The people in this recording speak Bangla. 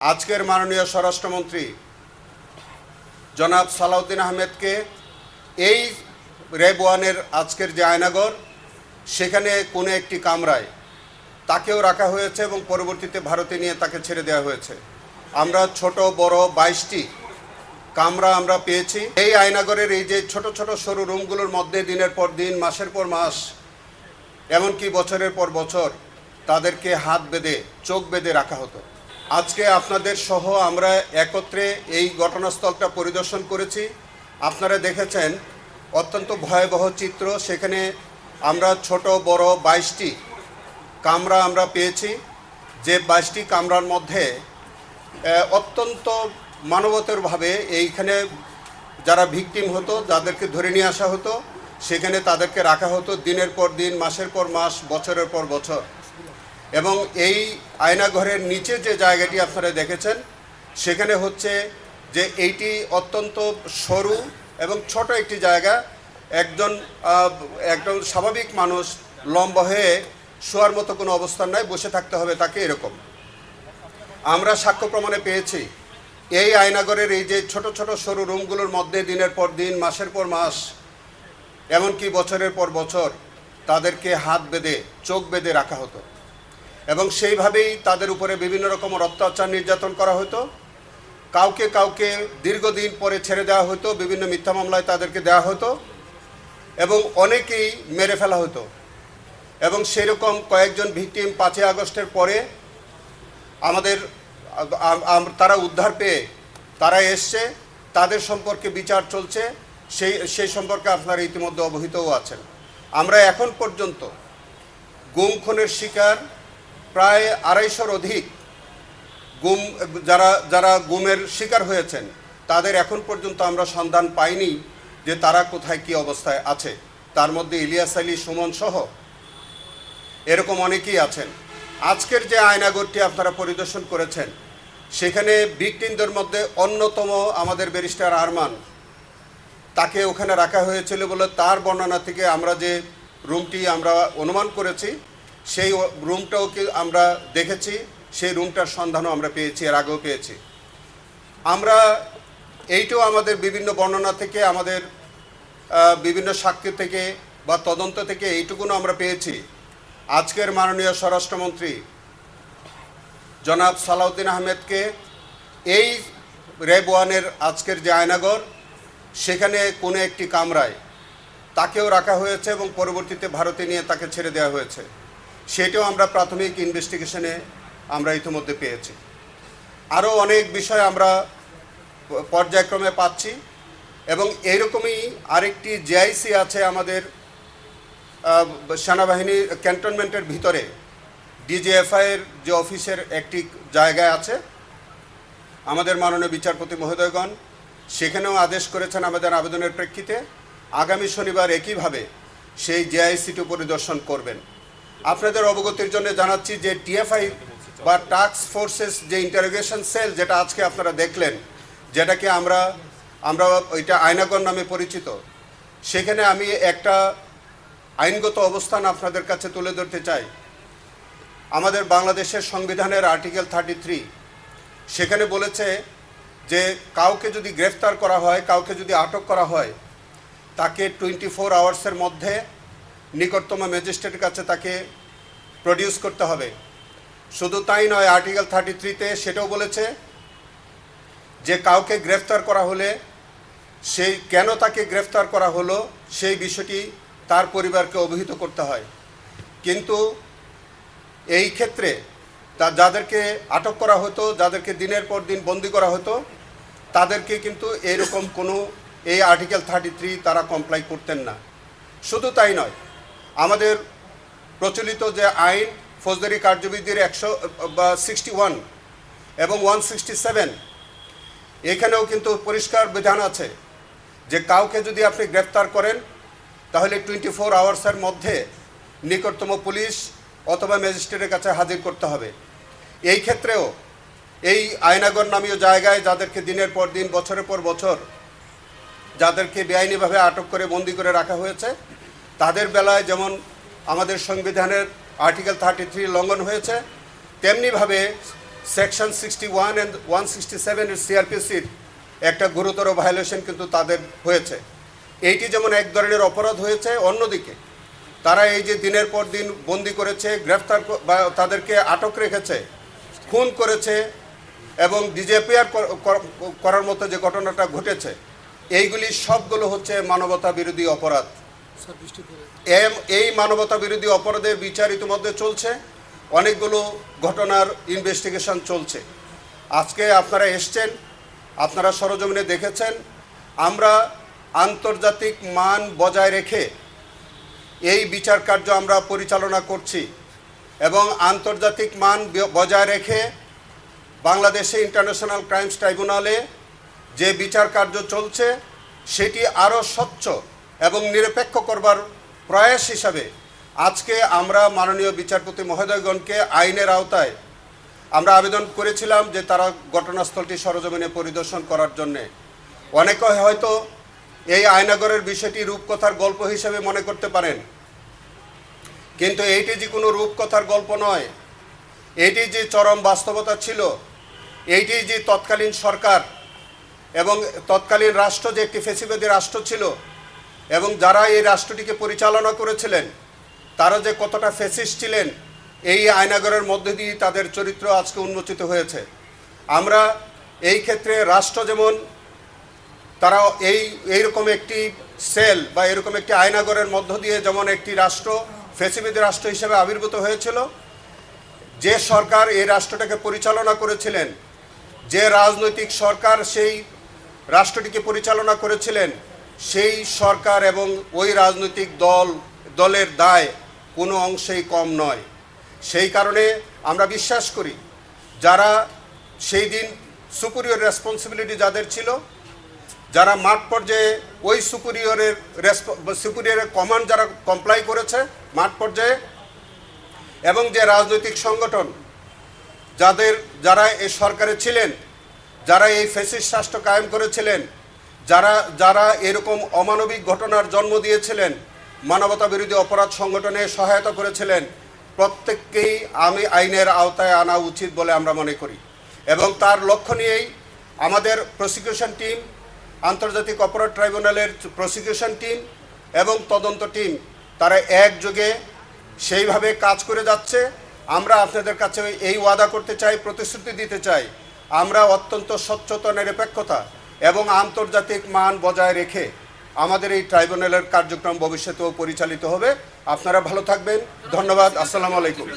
আজকের মাননীয় স্বরাষ্ট্রমন্ত্রী জনাব সালাউদ্দিন আহমেদকে এই র্যাব ওয়ানের আজকের যে আয়নাগর সেখানে কোনো একটি কামরায় তাকেও রাখা হয়েছে এবং পরবর্তীতে ভারতে নিয়ে তাকে ছেড়ে দেওয়া হয়েছে। আমরা ছোট বড় 22টি কামরা আমরা পেয়েছি। এই আয়নাগরের এই যে ছোট ছোট সরু রুমগুলোর মধ্যে দিনের পর দিন, মাসের পর মাস, এমনকি বছরের পর বছর তাদেরকে হাত বেঁধে চোখ বেঁধে রাখা হতো। আজকে আপনাদের সহ আমরা একত্রে এই ঘটনাস্থলটা পরিদর্শন করেছি। আপনারা দেখেছেন অত্যন্ত ভয়াবহ চিত্র। সেখানে আমরা ছোট বড় 22টি কামরা আমরা পেয়েছি, যে 22টি কামরার মধ্যে অত্যন্ত মানবতারভাবে এইখানে যারা ভিকটিম হতো, যাদেরকে ধরে নিয়ে আসা হতো, সেখানে তাদেরকে রাখা হতো দিনের পর দিন, মাসের পর মাস, বছরের পর বছর। এবং এই আয়নাঘরের নিচে যে জায়গাটি আপনারা দেখেছেন সেখানে হচ্ছে যে এইটি অত্যন্ত সরু এবং ছোট একটি জায়গা। একজন স্বাভাবিক মানুষ লম্বা হয়ে শোয়ার মতো কোনো অবস্থান নাই, বসে থাকতে হবে তাকে, এরকম আমরা সাক্ষ্য প্রমাণে পেয়েছি। এই আয়নাঘরের এই যে ছোট ছোট সরু রুমগুলোর মধ্যে দিনের পর দিন, মাসের পর মাস, এমনকি বছরের পর বছর তাদেরকে হাত বেঁধে চোখ বেঁধে রাখা হতো এবং সেইভাবেই তাদের উপরে বিভিন্ন রকমের অত্যাচার নির্যাতন করা হতো। কাউকে কাউকে দীর্ঘদিন পরে ছেড়ে দেওয়া হতো, বিভিন্ন মিথ্যা মামলায় তাদেরকে দেওয়া হতো এবং অনেকেই মেরে ফেলা হতো। এবং সেরকম কয়েকজন ভিকটিম 5ই আগস্টের পরে তারা উদ্ধার পেয়ে তারা এসছে, তাদের সম্পর্কে বিচার চলছে, সেই সম্পর্কে আপনারা ইতিমধ্যে অবহিতও আছেন। আমরা এখন পর্যন্ত গুম খুনের শিকার প্রায় 250-র অধিক যারা গুমের শিকার হয়েছেন তাদের এখন পর্যন্ত আমরা সন্ধান পাইনি যে তারা কোথায় কী অবস্থায় আছে। তার মধ্যে ইলিয়াস আলী, সুমন সহ এরকম অনেকেই আছেন। আজকের যে আয়নাঘরটি আপনারা পরিদর্শন করেছেন সেখানে ভিকটিমদের মধ্যে অন্যতম আমাদের ব্যারিস্টার আরমান, তাকে ওখানে রাখা হয়েছিল বলে তার বর্ণনা থেকে আমরা যে রুমটি আমরা অনুমান করেছি, সেই রুমটাও কি আমরা দেখেছি, সেই রুমটার সন্ধানও আমরা পেয়েছি, এর আগেও পেয়েছি আমরা। এইটাও আমাদের বিভিন্ন বর্ণনা থেকে, আমাদের বিভিন্ন সাক্ষী থেকে বা তদন্ত থেকে এইটুকুনও আমরা পেয়েছি। আজকের মাননীয় স্বরাষ্ট্রমন্ত্রী জনাব সালাউদ্দিন আহমেদকে এই র্যাব ওয়ানের আজকের যে আয়নাঘর সেখানে কোনো একটি কামরায় তাকেও রাখা হয়েছে এবং পরবর্তীতে ভারতে নিয়ে তাকে ছেড়ে দেওয়া হয়েছে। সেটাও আমরা প্রাথমিক ইনভেস্টিগেশনে আমরা ইতিমধ্যে পেয়েছি। আরও অনেক বিষয় আমরা পর্যায়ক্রমে পাচ্ছি এবং এইরকমই আরেকটি জেআইসি আছে আমাদের সেনাবাহিনী ক্যান্টনমেন্টের ভিতরে, ডিজিএফআইয়ের যে অফিসের একটি জায়গায় আছে। আমাদের মাননীয় বিচারপতি মহোদয়গণ সেখানেও আদেশ করেছেন আমাদের আবেদনের প্রেক্ষিতে আগামী শনিবার একইভাবে সেই জেআইসিটি পরিদর্শন করবেন। আপনাদের অবগতির জন্য জানাচ্ছি যে টিএফআই বা টাস্ক ফোর্সেস যে ইন্টারোগেশন সেল, যেটা আজকে আপনারা দেখলেন, যেটাকে আমরা ওইটা আয়নাগর নামে পরিচিত, সেখানে আমি একটা আইনগত অবস্থান আপনাদের কাছে তুলে ধরতে চাই। আমাদের বাংলাদেশের সংবিধানের আর্টিকেল 33 সেখানে বলেছে যে কাউকে যদি গ্রেফতার করা হয়, কাউকে যদি আটক করা হয়, তাকে 24 আওয়ার্সের মধ্যে নিকটতম ম্যাজিস্ট্রেটের কাছে তাকে প্রডিউস করতে হবে। শুধু তাই নয়, আর্টিকেল 33-তে সেটাও বলেছে যে কাউকে গ্রেফতার করা হলে সেই কেন তাকে গ্রেফতার করা হলো সেই বিষয়টি তার পরিবারকে অবহিত করতে হয়। কিন্তু এই ক্ষেত্রে যাদেরকে আটক করা হতো, যাদেরকে দিনের পর দিন বন্দি করা হতো, তাদেরকে কিন্তু এরকম কোনো এই আর্টিকেল 33 তারা কমপ্লাই করতেন না। শুধু তাই নয়, আমাদের প্রচলিত যে আইন ফৌজদারি কার্যবিধির 161 এবং 167, এখানেও কিন্তু পরিষ্কার বিধান আছে যে কাউকে যদি আপনি গ্রেফতার করেন তাহলে 24 আওয়ার্সের মধ্যে নিকটতম পুলিশ অথবা ম্যাজিস্ট্রেটের কাছে হাজির করতে হবে। এই ক্ষেত্রেও এই আয়নাগর নামীয় জায়গায় যাদেরকে দিনের পর দিন, বছরের পর বছর যাদেরকে বেআইনিভাবে আটক করে বন্দি করে রাখা হয়েছে, তাদের বেলায় যেমন আমাদের সংবিধানের আর্টিকেল 33 লঙ্ঘন হয়েছে, তেমনিভাবে সেকশন 61 and 167 এর সিআরপিসির একটা গুরুতর ভায়োলেশন কিন্তু তাদের হয়েছে। এইটি যেমন এক ধরনের অপরাধ হয়েছে, অন্যদিকে তারা এই যে দিনের পর দিন বন্দি করেছে, গ্রেফতার বা তাদেরকে আটক রেখেছে, খুন করেছে এবং ডিজেপিআর করার মতো যে ঘটনাটা ঘটেছে, এইগুলি সবগুলো হচ্ছে মানবতা বিরোধী অপরাধ। এই মানবতা বিরোধী অপরাধের বিচার ইতিমধ্যে চলছে, অনেকগুলো ঘটনার ইনভেস্টিগেশন চলছে। আজকে আপনারা এসছেন, আপনারা সরজমিনে দেখেছেন, আমরা আন্তর্জাতিক মান বজায় রেখে এই বিচার কার্য আমরা পরিচালনা করছি এবং আন্তর্জাতিক মান বজায় রেখে বাংলাদেশে ইন্টারন্যাশনাল ক্রাইমস ট্রাইব্যুনালে যে বিচার কার্য চলছে সেটি আরও স্বচ্ছ এবং নিরপেক্ষ করবার প্রয়াস হিসাবে আজকে আমরা মাননীয় বিচারপতি মহোদয়গণকে আইনের আওতায় আমরা আবেদন করেছিলাম যে তারা ঘটনাস্থলটি সরজমিনে পরিদর্শন করার জন্যে। অনেকে হয়তো এই আয়নাগরের বিষয়টি রূপকথার গল্প হিসেবে মনে করতে পারেন, কিন্তু এইটি যে কোনো রূপকথার গল্প নয়, এটি যে চরম বাস্তবতা ছিল, এইটি যে তৎকালীন সরকার এবং তৎকালীন রাষ্ট্র যে একটি ফ্যাসিবাদী রাষ্ট্র ছিল এবং যারা এই রাষ্ট্রটিকে পরিচালনা করেছিলেন তারা যে কতটা ফ্যাসিস্ট ছিলেন, এই আয়নাগরের মধ্যে দিয়ে তাদের চরিত্র আজকে উন্মোচিত হয়েছে। আমরা এই ক্ষেত্রে রাষ্ট্র যেমন তারা এইরকম একটি সেল বা এরকম একটি আয়নাগরের মধ্য দিয়ে যেমন একটি রাষ্ট্র ফ্যাসিবাদী রাষ্ট্র হিসেবে আবির্ভূত হয়েছিল, যে সরকার এই রাষ্ট্রটাকে পরিচালনা করেছিলেন, যে রাজনৈতিক সরকার সেই রাষ্ট্রটিকে পরিচালনা করেছিলেন, সেই সরকার এবং ওই রাজনৈতিক দলের দায় কোনো অংশেই কম নয়। সেই কারণে আমরা বিশ্বাস করি যারা সেই দিন সুপিরিয়র রেসপন্সিবিলিটি যাদের ছিল, যারা মাঠ পর্যায়ে ওই সুপিরিয়রের কমান্ড যারা কমপ্লাই করেছে মাঠ পর্যায়ে, এবং যে রাজনৈতিক সংগঠন যারা এই সরকারে ছিলেন, যারা এই ফ্যাসিস্ট রাষ্ট্র কায়েম করেছিলেন, যারা এরকম অমানবিক ঘটনার জন্ম দিয়েছিলেন, মানবতা বিরোধী অপরাধ সংগঠনে সহায়তা করেছিলেন, প্রত্যেককেই আমি আইনের আওতায় আনা উচিত বলে আমরা মনে করি। এবং তার লক্ষ্য নিয়েই আমাদের প্রসিকিউশন টিম, আন্তর্জাতিক অপরাধ ট্রাইব্যুনালের প্রসিকিউশন টিম এবং তদন্ত টিম তারা একযোগে সেইভাবে কাজ করে যাচ্ছে। আমরা আপনাদের কাছে এই ওয়াদা করতে চাই, প্রতিশ্রুতি দিতে চাই, আমরা অত্যন্ত স্বচ্ছতা, নিরপেক্ষতা এবং আন্তর্জাতিক মান বজায় রেখে আমাদের এই ট্রাইব্যুনালের কার্যক্রম ভবিষ্যতেও পরিচালিত হবে। আপনারা ভালো থাকবেন। ধন্যবাদ। আসসালামু আলাইকুম।